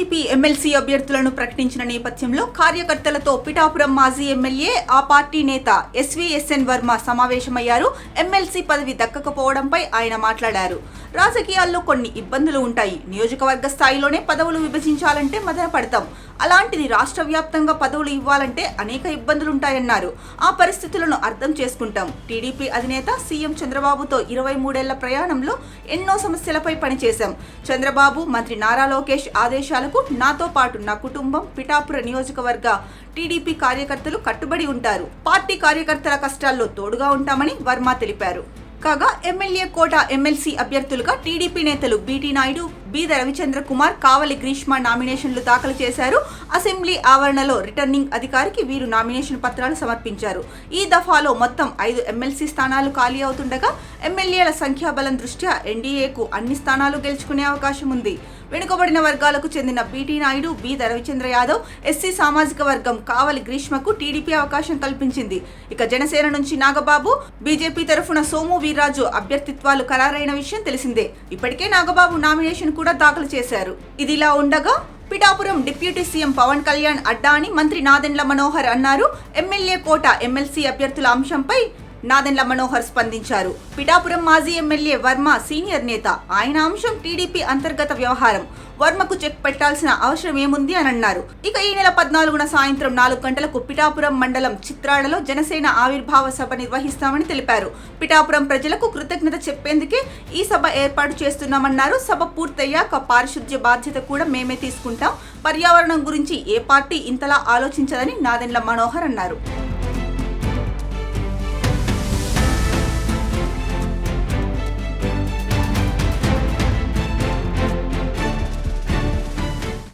TDP MLC అభ్యర్థులను ప్రకటించిన నేపథ్యంలో కార్యకర్తలతో పిఠాపురం మాజీ ఎమ్మెల్యే ఆ పార్టీ నేత ఎస్వీఎస్ఎన్ వర్మ సమావేశమయ్యారు. ఎమ్మెల్సీ పదవి దక్కకపోవడంపై ఆయన మాట్లాడారు. రాజకీయాల్లో కొన్ని ఇబ్బందులు ఉంటాయి. నియోజకవర్గ స్థాయిలోనే పదవులు విభజించాలంటే మదన పడతాం. అలాంటిది రాష్ట్ర వ్యాప్తంగా పదవులు ఇవ్వాలంటే అనేక ఇబ్బందులుంటాయన్నారు. ఆ పరిస్థితులను అర్థం చేసుకుంటాం. టీడీపీ అధినేత సీఎం చంద్రబాబుతో 23 ఏళ్ల ప్రయాణంలో ఎన్నో సమస్యలపై పనిచేశాం. చంద్రబాబు, మంత్రి నారా లోకేష్ ఆదేశాలకు నాతో పాటు నా కుటుంబం, పిఠాపుర నియోజకవర్గ టీడీపీ కార్యకర్తలు కట్టుబడి ఉంటారు. పార్టీ కార్యకర్తల కష్టాల్లో తోడుగా ఉంటామని వర్మ తెలిపారు. కాగా ఎమ్మెల్యే కోట ఎమ్మెల్సీ అభ్యర్థులుగా టీడీపీ నేతలు బీటీ నాయుడు, బీద రవిచంద్ర కుమార్, కావలి గ్రీష్మ నామినేషన్లు దాఖలు చేశారు. అసెంబ్లీ ఆవరణలో రిటర్నింగ్ అధికారికి వీరు నామినేషన్ పత్రాలు సమర్పించారు. ఈ దఫాలో మొత్తం 5 ఎమ్మెల్సీ స్థానాలు ఖాళీ అవుతుండగా ఎమ్మెల్యేల సంఖ్యాబలం దృష్ట్యా ఎన్డీఏకు అన్ని స్థానాలు గెలుచుకునే అవకాశం ఉంది. వెనుకబడిన వర్గాలకు చెందిన బీటీ నాయుడు, బీద రవిచంద్ర యాదవ్, ఎస్సీ సామాజిక వర్గం కావలి గ్రీష్మకు టీడీపీ అవకాశం కల్పించింది. ఇక జనసేన నుంచి నాగబాబు, బీజేపీ తరఫున సోము వీర్రాజు అభ్యర్థిత్వాలు ఖరారైన విషయం తెలిసిందే. ఇప్పటికే నాగబాబు నామినేషన్ కూడా దాఖలు చేశారు. ఇదిలా ఉండగా పిఠాపురం డిప్యూటీ సీఎం పవన్ కళ్యాణ్ అడ్డా అని మంత్రి నాదెండ్ల మనోహర్ అన్నారు. ఎమ్మెల్యే కోట ఎమ్మెల్సీ అభ్యర్థుల అంశంపై నాదెండ్ల మనోహర్ స్పందించారు. పిఠాపురం మాజీ ఎమ్మెల్యే వర్మ సీనియర్ నేత. ఆయన అంశం టీడీపీ అంతర్గత వ్యవహారం. వర్మకు చెక్ పెట్టాల్సిన అవసరం ఏముంది అని అన్నారు. ఇక ఈ నెల 14న సాయంత్రం 4 గంటలకు పిఠాపురం మండలం చిత్రాడలో జనసేన ఆవిర్భావ సభ నిర్వహిస్తామని తెలిపారు. పిఠాపురం ప్రజలకు కృతజ్ఞత చెప్పేందుకే ఈ సభ ఏర్పాటు చేస్తున్నామన్నారు. సభ పూర్తయ్యాక పారిశుద్ధ్య బాధ్యత కూడా మేమే తీసుకుంటాం. పర్యావరణం గురించి ఏ పార్టీ ఇంతలా ఆలోచించదని నాదెండ్ల మనోహర్ అన్నారు.